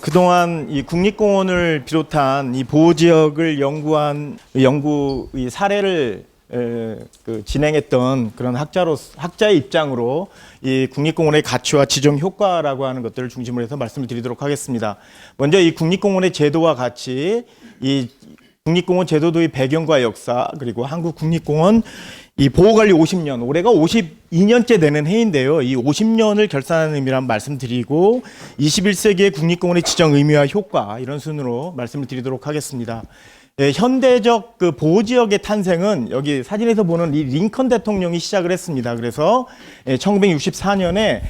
그동안 이 국립공원을 비롯한 이 보호지역을 연구한 연구 이 사례를 진행했던 그런 학자의 입장으로 이 국립공원의 가치와 지정 효과라고 하는 것들을 중심으로 해서 말씀을 드리도록 하겠습니다. 먼저 이 국립공원의 제도와 가치, 이 국립공원 제도도의 배경과 역사, 그리고 한국국립공원 이 보호관리 50년, 올해가 52년째 되는 해인데요. 이 50년을 결산하는 의미란 말씀드리고 21세기의 국립공원의 지정 의미와 효과 이런 순으로 말씀을 드리도록 하겠습니다. 현대적 그 보호지역의 탄생은 여기 사진에서 보는 이 링컨 대통령이 시작을 했습니다. 그래서 1964년에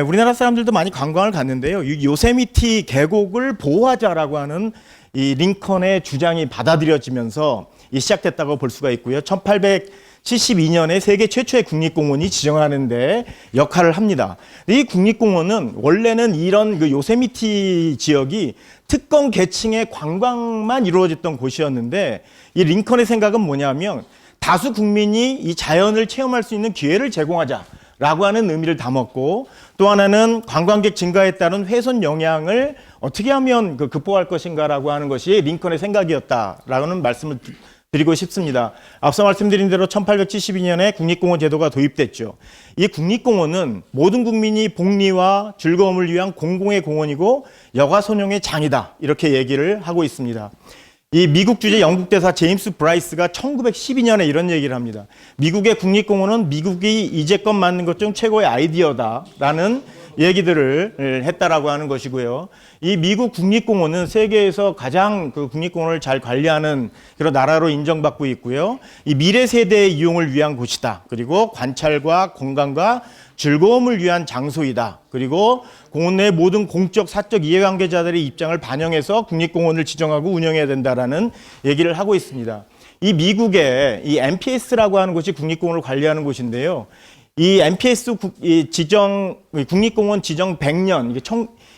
우리나라 사람들도 많이 관광을 갔는데요. 요세미티 계곡을 보호하자라고 하는 이 링컨의 주장이 받아들여지면서 시작됐다고 볼 수가 있고요. 1872년에 세계 최초의 국립공원이 지정하는데 역할을 합니다. 이 국립공원은 원래는 이런 그 요세미티 지역이 특권 계층의 관광만 이루어졌던 곳이었는데 이 링컨의 생각은 뭐냐면 다수 국민이 이 자연을 체험할 수 있는 기회를 제공하자라고 하는 의미를 담았고, 또 하나는 관광객 증가에 따른 훼손 영향을 어떻게 하면 극복할 것인가라고 하는 것이 링컨의 생각이었다라는 말씀을 드리고 싶습니다. 앞서 말씀드린 대로 1872년에 국립공원 제도가 도입됐죠. 이 국립공원은 모든 국민이 복리와 즐거움을 위한 공공의 공원이고 여가선용의 장이다, 이렇게 얘기를 하고 있습니다. 이 미국 주재 영국 대사 제임스 브라이스가 1912년에 이런 얘기를 합니다. 미국의 국립공원은 미국이 이제껏 만든 것 중 최고의 아이디어다라는 얘기들을 했다라고 하는 것이고요. 이 미국 국립공원은 세계에서 가장 그 국립공원을 잘 관리하는 그런 나라로 인정받고 있고요. 이 미래 세대의 이용을 위한 곳이다. 그리고 관찰과 건강과 즐거움을 위한 장소이다. 그리고 공원 내 모든 공적, 사적 이해관계자들의 입장을 반영해서 국립공원을 지정하고 운영해야 된다라는 얘기를 하고 있습니다. 이 미국의 이 NPS라고 하는 곳이 국립공원을 관리하는 곳인데요. 이 NPS 국립공원 지정 100년,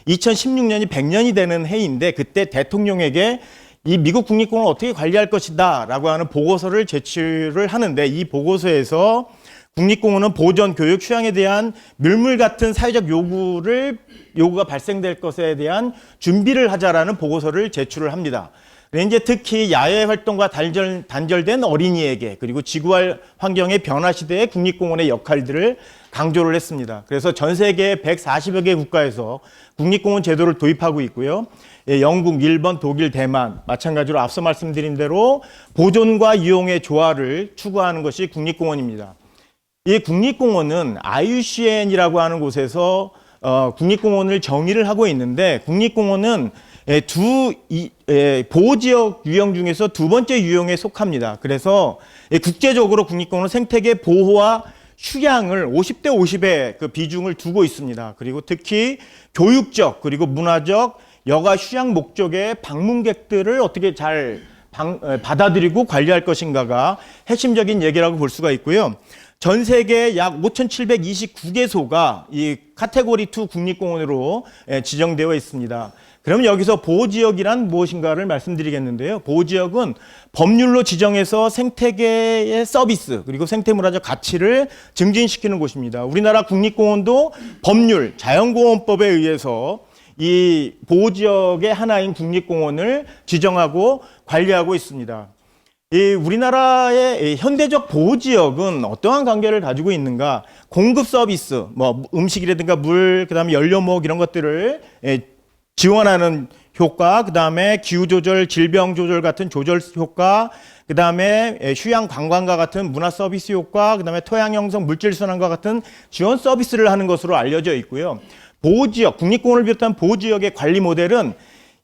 2016년이 100년이 되는 해인데, 그때 대통령에게 이 미국 국립공원을 어떻게 관리할 것이다 라고 하는 보고서를 제출을 하는데, 이 보고서에서 국립공원은 보전, 교육, 휴양에 대한 밀물 같은 사회적 요구가 발생될 것에 대한 준비를 하자라는 보고서를 제출을 합니다. 이제 특히 야외 활동과 단절된 어린이에게, 그리고 지구 환경의 변화 시대의 국립공원의 역할들을 강조를 했습니다. 그래서 전 세계 140여 개 국가에서 국립공원 제도를 도입하고 있고요. 영국, 일본, 독일, 대만 마찬가지로 앞서 말씀드린 대로 보존과 이용의 조화를 추구하는 것이 국립공원입니다. 이 국립공원은 IUCN이라고 하는 곳에서 국립공원을 정의를 하고 있는데, 국립공원은 보호지역 유형 중에서 두 번째 유형에 속합니다. 그래서 국제적으로 국립공원은 생태계 보호와 휴양을 50대 50의 그 비중을 두고 있습니다. 그리고 특히 교육적 그리고 문화적 여가 휴양 목적의 방문객들을 어떻게 잘 받아들이고 관리할 것인가가 핵심적인 얘기라고 볼 수가 있고요. 전 세계 약 5,729개소가 이 카테고리 2 국립공원으로 지정되어 있습니다. 그러면 여기서 보호지역이란 무엇인가를 말씀드리겠는데요. 보호지역은 법률로 지정해서 생태계의 서비스 그리고 생태문화적 가치를 증진시키는 곳입니다. 우리나라 국립공원도 법률, 자연공원법에 의해서 이 보호지역의 하나인 국립공원을 지정하고 관리하고 있습니다. 이 우리나라의 현대적 보호지역은 어떠한 관계를 가지고 있는가? 공급 서비스, 뭐 음식이라든가 물, 그다음에 연료목 이런 것들을 지원하는 효과, 그다음에 기후 조절, 질병 조절 같은 조절 효과, 그다음에 휴양 관광과 같은 문화 서비스 효과, 그다음에 토양 형성, 물질 순환과 같은 지원 서비스를 하는 것으로 알려져 있고요. 보호지역, 국립공원을 비롯한 보호지역의 관리 모델은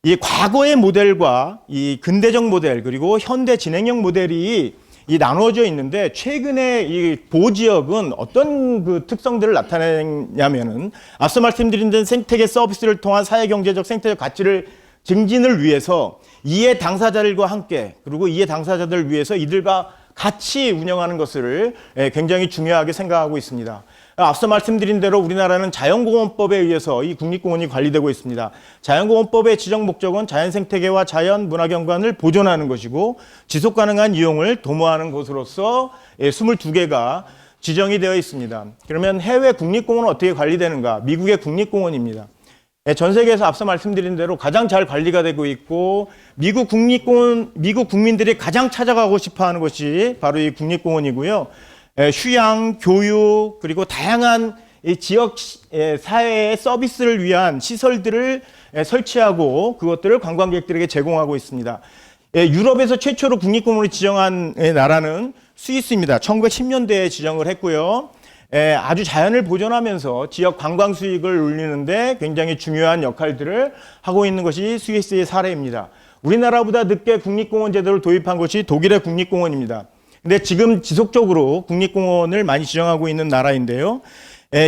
이 과거의 모델과 이 근대적 모델 그리고 현대 진행형 모델이 나누어져 있는데, 최근에 이 보호지역은 어떤 그 특성들을 나타내냐면은 앞서 말씀드린 생태계 서비스를 통한 사회경제적 생태적 가치를 증진을 위해서 이해 당사자들과 함께, 그리고 이해 당사자들을 위해서 이들과 같이 운영하는 것을 굉장히 중요하게 생각하고 있습니다. 앞서 말씀드린 대로 우리나라는 자연공원법에 의해서 이 국립공원이 관리되고 있습니다. 자연공원법의 지정 목적은 자연생태계와 자연문화경관을 보존하는 것이고 지속가능한 이용을 도모하는 곳으로서 22개가 지정이 되어 있습니다. 그러면 해외 국립공원은 어떻게 관리되는가? 미국의 국립공원입니다. 전 세계에서 앞서 말씀드린 대로 가장 잘 관리가 되고 있고 미국 국민들이 가장 찾아가고 싶어하는 것이 바로 이 국립공원이고요. 휴양, 교육 그리고 다양한 이 지역 사회의 서비스를 위한 시설들을 설치하고 그것들을 관광객들에게 제공하고 있습니다. 유럽에서 최초로 국립공원을 지정한 나라는 스위스입니다. 1910년대에 지정을 했고요. 아주 자연을 보존하면서 지역 관광 수익을 올리는데 굉장히 중요한 역할들을 하고 있는 것이 스위스의 사례입니다. 우리나라보다 늦게 국립공원 제도를 도입한 것이 독일의 국립공원입니다. 근데 지금 지속적으로 국립공원을 많이 지정하고 있는 나라인데요.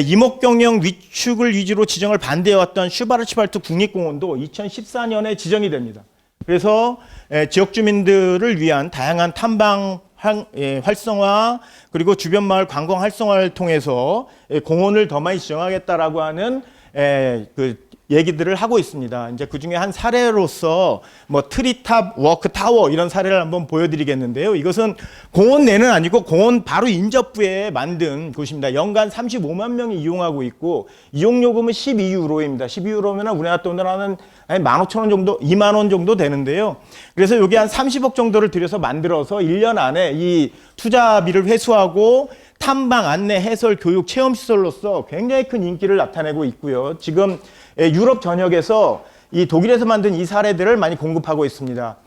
이목경영 위축을 위주로 지정을 반대해왔던 슈바르츠발트 국립공원도 2014년에 지정이 됩니다. 그래서 지역 주민들을 위한 다양한 탐방 활성화 그리고 주변 마을 관광 활성화를 통해서 공원을 더 많이 지정하겠다라고 하는 그 얘기들을 하고 있습니다. 이제 그 중에 한 사례로서 뭐 트리탑 워크 타워 이런 사례를 한번 보여드리겠는데요. 이것은 공원 내는 아니고 공원 바로 인접부에 만든 곳입니다. 연간 35만 명이 이용하고 있고 이용 요금은 12유로입니다. 12유로면 우리나라 돈으로 한 15,000원 정도, 2만 원 정도 되는데요. 그래서 여기 한 30억 정도를 들여서 만들어서 1년 안에 이 투자비를 회수하고 탐방, 안내, 해설, 교육, 체험시설로서 굉장히 큰 인기를 나타내고 있고요. 지금 유럽 전역에서 이 독일에서 만든 이 사례들을 많이 공급하고 있습니다.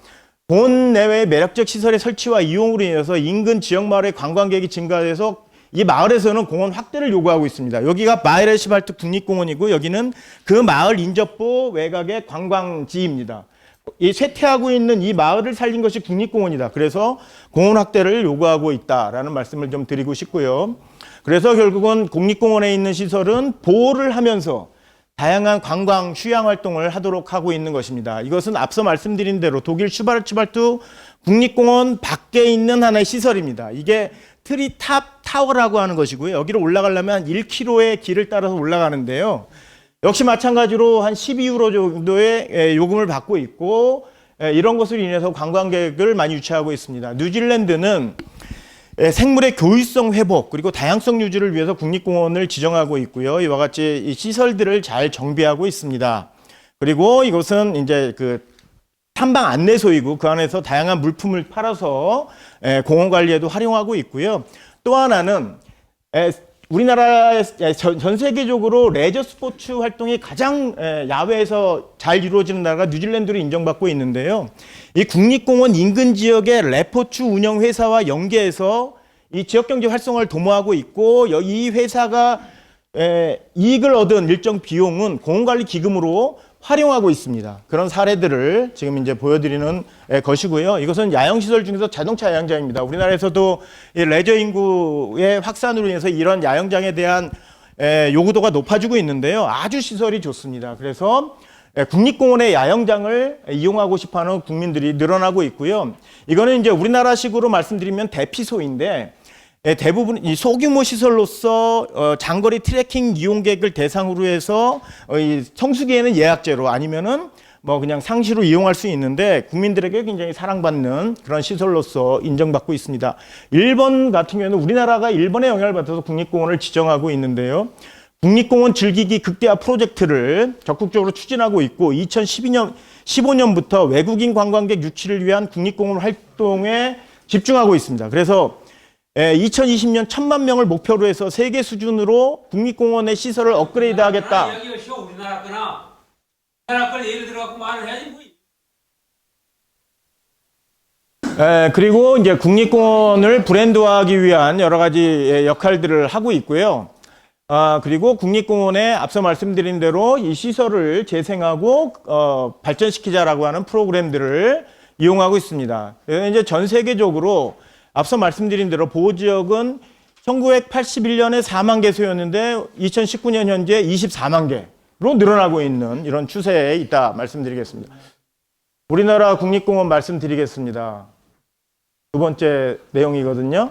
공원 내외의 매력적 시설의 설치와 이용으로 인해서 인근 지역마을의 관광객이 증가해서 이 마을에서는 공원 확대를 요구하고 있습니다. 여기가 바이에르시발트 국립공원이고 여기는 그 마을 인접부 외곽의 관광지입니다. 이 쇠퇴하고 있는 이 마을을 살린 것이 국립공원이다. 그래서 공원 확대를 요구하고 있다라는 말씀을 좀 드리고 싶고요. 그래서 결국은 국립공원에 있는 시설은 보호를 하면서 다양한 관광, 휴양 활동을 하도록 하고 있는 것입니다. 이것은 앞서 말씀드린 대로 독일 슈바르츠발트 국립공원 밖에 있는 하나의 시설입니다. 이게 트리탑 타워라고 하는 것이고요. 여기로 올라가려면 1km의 길을 따라서 올라가는데요. 역시 마찬가지로 한 12유로 정도의 요금을 받고 있고 이런 것으로 인해서 관광객을 많이 유치하고 있습니다. 뉴질랜드는 생물의 교유성 회복 그리고 다양성 유지를 위해서 국립공원을 지정하고 있고요. 이와 같이 이 시설들을 잘 정비하고 있습니다. 그리고 이것은 이제 그 탐방 안내소이고 그 안에서 다양한 물품을 팔아서 공원 관리에도 활용하고 있고요. 또 하나는 우리나라 전 세계적으로 레저 스포츠 활동이 가장 야외에서 잘 이루어지는 나라가 뉴질랜드로 인정받고 있는데요. 이 국립공원 인근 지역의 레포츠 운영 회사와 연계해서 이 지역 경제 활성화를 도모하고 있고 이 회사가 이익을 얻은 일정 비용은 공원관리 기금으로 활용하고 있습니다. 그런 사례들을 지금 이제 보여드리는 것이고요. 이것은 야영시설 중에서 자동차 야영장입니다. 우리나라에서도 이 레저 인구의 확산으로 인해서 이런 야영장에 대한 요구도가 높아지고 있는데요. 아주 시설이 좋습니다. 그래서 국립공원의 야영장을 이용하고 싶어하는 국민들이 늘어나고 있고요. 이거는 이제 우리나라식으로 말씀드리면 대피소인데 대부분 이 소규모 시설로서 장거리 트레킹 이용객을 대상으로 해서 이 성수기에는 예약제로 아니면은 뭐 그냥 상시로 이용할 수 있는데 국민들에게 굉장히 사랑받는 그런 시설로서 인정받고 있습니다. 일본 같은 경우에는 우리나라가 일본의 영향을 받아서 국립공원을 지정하고 있는데요. 국립공원 즐기기 극대화 프로젝트를 적극적으로 추진하고 있고 2015년부터 외국인 관광객 유치를 위한 국립공원 활동에 집중하고 있습니다. 그래서 2020년 1,000만 명을 목표로 해서 세계 수준으로 국립공원의 시설을 업그레이드 하겠다. 이야기가 쉬워. 우리나라 거나 우리나라 걸 예를 들어갖고 말을 해야지 뭐. 그리고 이제 국립공원을 브랜드화하기 위한 여러 가지 역할들을 하고 있고요. 그리고 국립공원에 앞서 말씀드린 대로 이 시설을 재생하고 발전시키자라고 하는 프로그램들을 이용하고 있습니다. 이제 전 세계적으로 앞서 말씀드린 대로 보호지역은 1981년에 4만 개소였는데 2019년 현재 24만 개로 늘어나고 있는 이런 추세에 있다 말씀드리겠습니다. 우리나라 국립공원 말씀드리겠습니다. 두 번째 내용이거든요.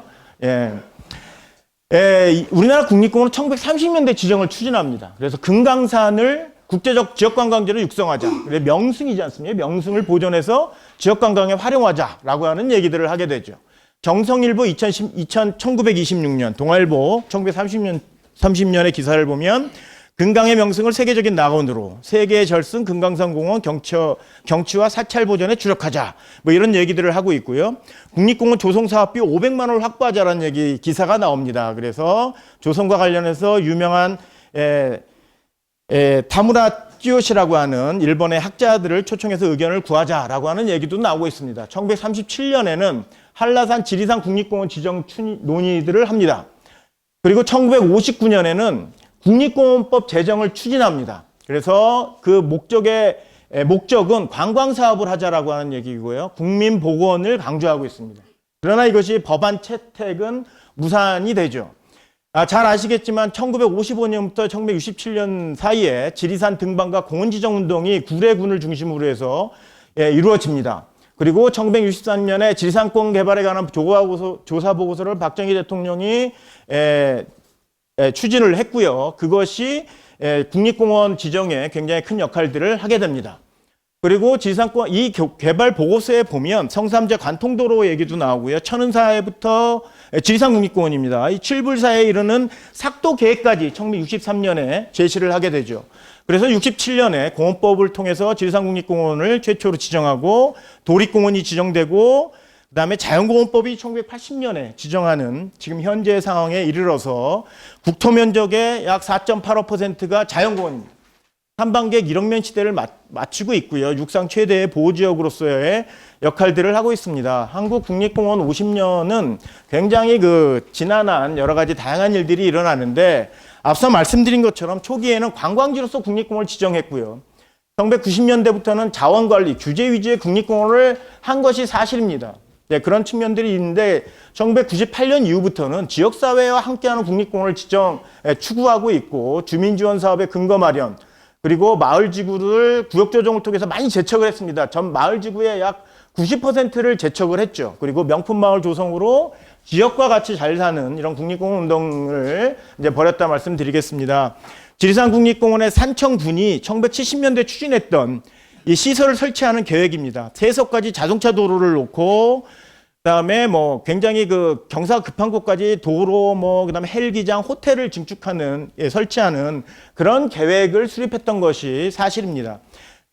우리나라 국립공원은 1930년대 지정을 추진합니다. 그래서 금강산을 국제적 지역관광지로 육성하자. 명승이지 않습니까? 명승을 보존해서 지역관광에 활용하자라고 하는 얘기들을 하게 되죠. 정성일보 1926년, 동아일보 1930년의 기사를 보면 금강의 명승을 세계적인 낙원으로 세계의 절승 금강산공원 경치와 사찰 보전에 주력하자. 뭐 이런 얘기들을 하고 있고요. 국립공원 조성 사업비 500만 원을 확보하자라는 얘기 기사가 나옵니다. 그래서 조성과 관련해서 유명한 타무라 찌요시라고 하는 일본의 학자들을 초청해서 의견을 구하자라고 하는 얘기도 나오고 있습니다. 1937년에는 한라산 지리산 국립공원 지정 논의들을 합니다. 그리고 1959년에는 국립공원법 제정을 추진합니다. 그래서 그 목적은 관광사업을 하자라고 하는 얘기고요. 국민보건을 강조하고 있습니다. 그러나 이것이 법안 채택은 무산이 되죠. 잘 아시겠지만 1955년부터 1967년 사이에 지리산 등반과 공원 지정 운동이 구례군을 중심으로 해서 이루어집니다. 그리고 1963년에 지리산권 개발에 관한 조사 보고서를 박정희 대통령이 추진을 했고요. 그것이 국립공원 지정에 굉장히 큰 역할들을 하게 됩니다. 그리고 지리산권 이 개발 보고서에 보면 성삼재 관통도로 얘기도 나오고요. 천은사에부터 지리산 국립공원입니다. 이 칠불사에 이르는 삭도 계획까지 1963년에 제시를 하게 되죠. 그래서 67년에 공원법을 통해서 지리산 국립공원을 최초로 지정하고 도립공원이 지정되고 그다음에 자연공원법이 1980년에 지정하는 지금 현재 상황에 이르러서 국토 면적의 약 4.85%가 자연공원입니다. 한반객 1억면 시대를 마치고 있고요. 육상 최대의 보호지역으로서의 역할들을 하고 있습니다. 한국국립공원 50년은 굉장히 지난한 여러 가지 다양한 일들이 일어나는데 앞서 말씀드린 것처럼 초기에는 관광지로서 국립공원을 지정했고요. 1990년대부터는 자원관리, 규제 위주의 국립공원을 한 것이 사실입니다. 네, 그런 측면들이 있는데 1998년 이후부터는 지역사회와 함께하는 국립공원을 추구하고 있고 주민지원 사업의 근거 마련 그리고 마을지구를 구역조정을 통해서 많이 제척을 했습니다. 전 마을지구의 약 90%를 제척을 했죠. 그리고 명품마을 조성으로 지역과 같이 잘 사는 이런 국립공원 운동을 이제 벌였다 말씀드리겠습니다. 지리산 국립공원의 산청군이 1970년대 추진했던 이 시설을 설치하는 계획입니다. 세석까지 자동차 도로를 놓고 그다음에 굉장히 경사가 급한 곳까지 도로 그다음에 헬기장, 호텔을 증축하는 설치하는 그런 계획을 수립했던 것이 사실입니다.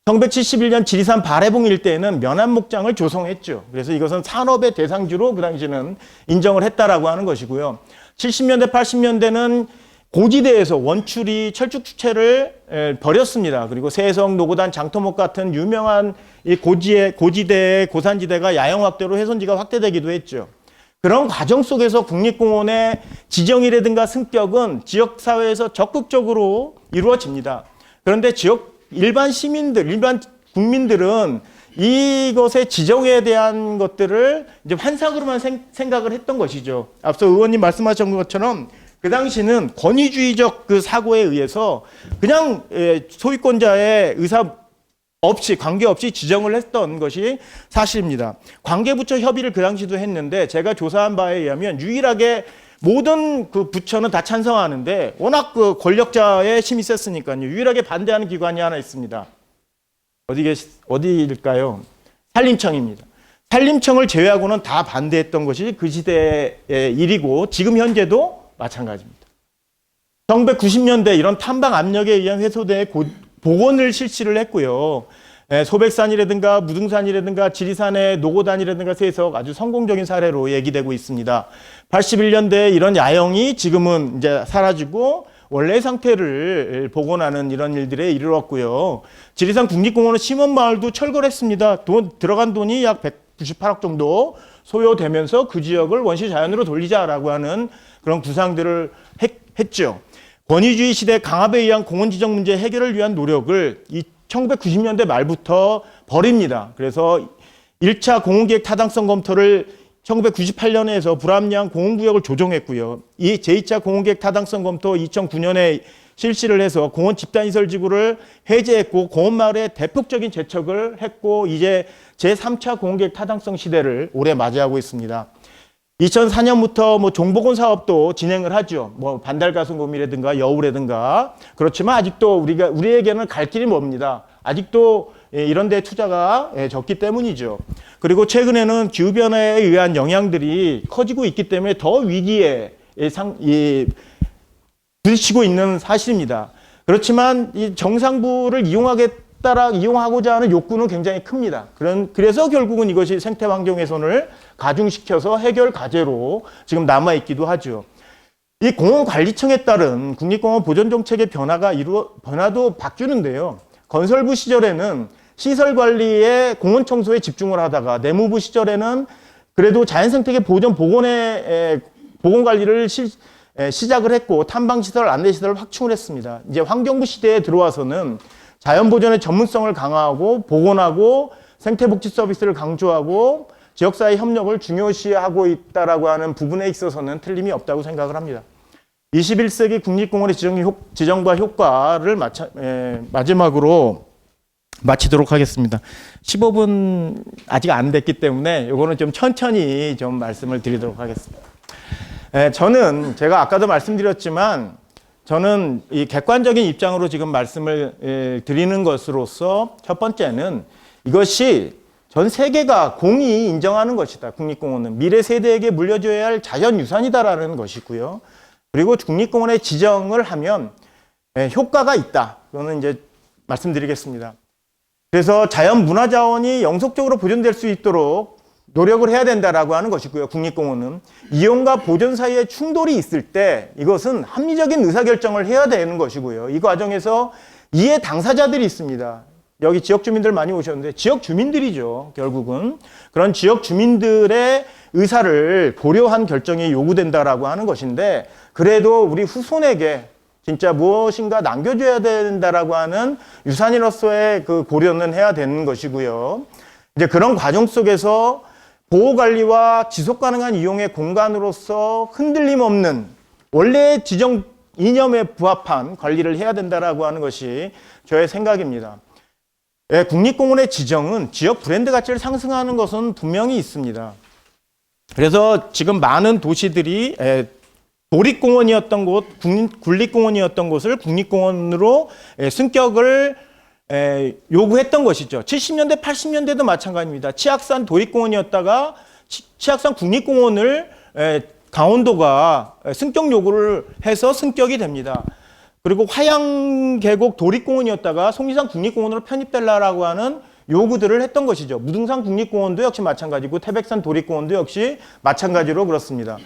1971년 지리산 발해봉 일대에는 면한목장을 조성했죠. 그래서 이것은 산업의 대상지로 그 당시에는 인정을 했다라고 하는 것이고요. 70년대, 80년대는 고지대에서 원추리 철쭉 축제를 벌였습니다. 그리고 세성, 노고단, 장터목 같은 유명한 이 고지대, 고산지대가 야영 확대로 훼손지가 확대되기도 했죠. 그런 과정 속에서 국립공원의 지정이라든가 승격은 지역사회에서 적극적으로 이루어집니다. 그런데 일반 시민들, 일반 국민들은 이것의 지정에 대한 것들을 이제 환상으로만 생각을 했던 것이죠. 앞서 의원님 말씀하신 것처럼 그 당시는 권위주의적 사고에 의해서 그냥 소유권자의 의사 없이 관계없이 지정을 했던 것이 사실입니다. 관계부처 협의를 그 당시도 했는데 제가 조사한 바에 의하면 유일하게 모든 부처는 다 찬성하는데 워낙 권력자의 힘이 셌으니까요. 유일하게 반대하는 기관이 하나 있습니다. 어디일까요? 산림청입니다. 산림청을 제외하고는 다 반대했던 것이 그 시대의 일이고 지금 현재도 마찬가지입니다. 1990년대 이런 탐방 압력에 의한 훼손의 복원을 실시를 했고요. 소백산이라든가 무등산이라든가 지리산의 노고단이라든가 세석 아주 성공적인 사례로 얘기되고 있습니다. 81년대에 이런 야영이 지금은 이제 사라지고 원래 상태를 복원하는 이런 일들에 이르렀고요. 지리산 국립공원은 심원마을도 철거했습니다. 들어간 돈이 약 198억 정도 소요되면서 그 지역을 원시 자연으로 돌리자라고 하는 그런 구상들을 했죠. 권위주의 시대 강압에 의한 공원 지정 문제 해결을 위한 노력을 1990년대 말부터 벌입니다. 그래서 1차 공원계획 타당성 검토를 1998년에 해서 불합리한 공원구역을 조정했고요. 이 제2차 공원계획 타당성 검토 2009년에 실시를 해서 공원 집단시설지구를 해제했고 공원마을에 대폭적인 재척을 했고 이제 제3차 공원계획 타당성 시대를 올해 맞이하고 있습니다. 2004년부터 종복원 사업도 진행을 하죠. 반달가슴곰이라든가 여우라든가. 그렇지만 아직도 우리에게는 갈 길이 멉니다. 아직도 이런 데 투자가 적기 때문이죠. 그리고 최근에는 기후변화에 의한 영향들이 커지고 있기 때문에 더 위기에 부딪히고 있는 사실입니다. 그렇지만 이 정상부를 이용하고자 하는 욕구는 굉장히 큽니다. 그래서 결국은 이것이 생태 환경 훼손을 가중시켜서 해결 과제로 지금 남아있기도 하죠. 이 공원관리청에 따른 국립공원 보존정책의 변화도 바뀌는데요. 건설부 시절에는 시설 관리에 공원 청소에 집중을 하다가 내무부 시절에는 그래도 자연생태계 보존 보건 관리를 시작을 했고 탐방시설, 안내시설을 확충을 했습니다. 이제 환경부 시대에 들어와서는 자연보존의 전문성을 강화하고 복원하고 생태복지 서비스를 강조하고 지역사회 협력을 중요시하고 있다라고 하는 부분에 있어서는 틀림이 없다고 생각을 합니다. 21세기 국립공원의 지정과 효과를 마지막으로 마치도록 하겠습니다. 15분 아직 안 됐기 때문에 이거는 좀 천천히 좀 말씀을 드리도록 하겠습니다. 저는 제가 아까도 말씀드렸지만 저는 이 객관적인 입장으로 지금 말씀을 드리는 것으로서 첫 번째는 이것이 전 세계가 공히 인정하는 것이다. 국립공원은 미래 세대에게 물려줘야 할 자연유산이다라는 것이고요. 그리고 국립공원의 지정을 하면 효과가 있다. 그거는 이제 말씀드리겠습니다. 그래서 자연문화자원이 영속적으로 보존될 수 있도록 노력을 해야 된다라고 하는 것이고요. 국립공원은 이용과 보존 사이에 충돌이 있을 때 이것은 합리적인 의사결정을 해야 되는 것이고요. 이 과정에서 이해 당사자들이 있습니다. 여기 지역 주민들 많이 오셨는데 지역 주민들이죠. 결국은 그런 지역 주민들의 의사를 고려한 결정이 요구된다라고 하는 것인데 그래도 우리 후손에게 진짜 무엇인가 남겨줘야 된다라고 하는 유산으로서의 그 고려는 해야 되는 것이고요. 이제 그런 과정 속에서 보호관리와 지속가능한 이용의 공간으로서 흔들림 없는 원래의 지정 이념에 부합한 관리를 해야 된다라고 하는 것이 저의 생각입니다. 국립공원의 지정은 지역 브랜드 가치를 상승하는 것은 분명히 있습니다. 그래서 지금 많은 도시들이 도립공원이었던 곳, 군립공원이었던 곳을 국립공원으로 승격을 요구했던 것이죠. 70년대, 80년대도 마찬가지입니다. 치악산 도립공원이었다가 치악산 국립공원을 강원도가 승격 요구를 해서 승격이 됩니다. 그리고 화양계곡 도립공원이었다가 속리산 국립공원으로 편입되려고 하는 요구들을 했던 것이죠. 무등산 국립공원도 역시 마찬가지고 태백산 도립공원도 역시 마찬가지로 그렇습니다.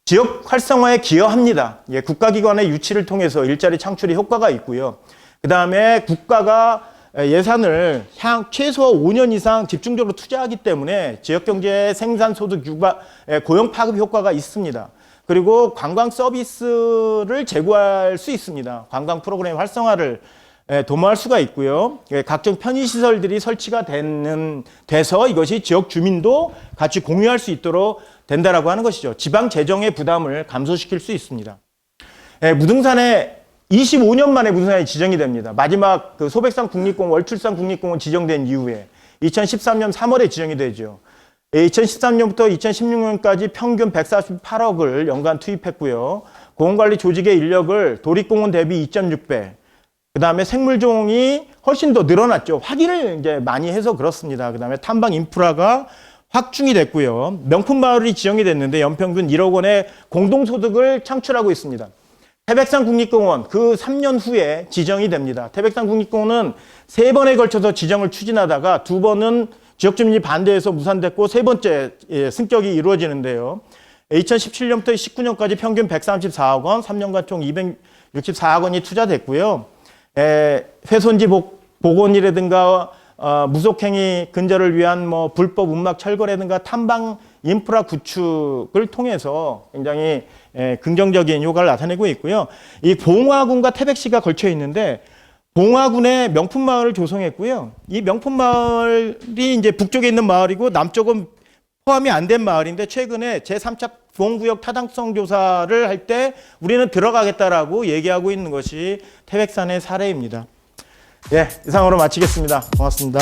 지역 활성화에 기여합니다. 국가기관의 유치를 통해서 일자리 창출의 효과가 있고요. 그 다음에 국가가 예산을 최소 5년 이상 집중적으로 투자하기 때문에 지역경제 생산소득 유발, 고용 파급 효과가 있습니다. 그리고 관광 서비스를 제공할 수 있습니다. 관광 프로그램 활성화를 도모할 수가 있고요. 각종 편의시설들이 설치가 돼서 이것이 지역 주민도 같이 공유할 수 있도록 된다라고 하는 것이죠. 지방 재정의 부담을 감소시킬 수 있습니다. 무등산에 25년 만에 무등산이 지정이 됩니다. 마지막 그 소백산 국립공원, 월출산 국립공원 지정된 이후에 2013년 3월에 지정이 되죠. 2013년부터 2016년까지 평균 148억을 연간 투입했고요. 공원관리 조직의 인력을 도립공원 대비 2.6배, 그 다음에 생물종이 훨씬 더 늘어났죠. 확인을 이제 많이 해서 그렇습니다. 그 다음에 탐방 인프라가 확충이 됐고요. 명품마을이 지정이 됐는데 연평균 1억 원의 공동소득을 창출하고 있습니다. 태백산 국립공원 그 3년 후에 지정이 됩니다. 태백산 국립공원은 3번에 걸쳐서 지정을 추진하다가 2번은 지역주민이 반대해서 무산됐고 3번째 승격이 이루어지는데요. 2017년부터 19년까지 평균 134억 원, 3년간 총 264억 원이 투자됐고요. 훼손지 복원이라든가 무속행위 근절을 위한 뭐 불법 운막 철거라든가 탐방 인프라 구축을 통해서 굉장히 긍정적인 효과를 나타내고 있고요. 이 봉화군과 태백시가 걸쳐 있는데 봉화군의 명품마을을 조성했고요. 이 명품마을이 이제 북쪽에 있는 마을이고 남쪽은 포함이 안 된 마을인데 최근에 제3차 보험구역 타당성 조사를 할 때 우리는 들어가겠다라고 얘기하고 있는 것이 태백산의 사례입니다. 예, 이상으로 마치겠습니다. 고맙습니다.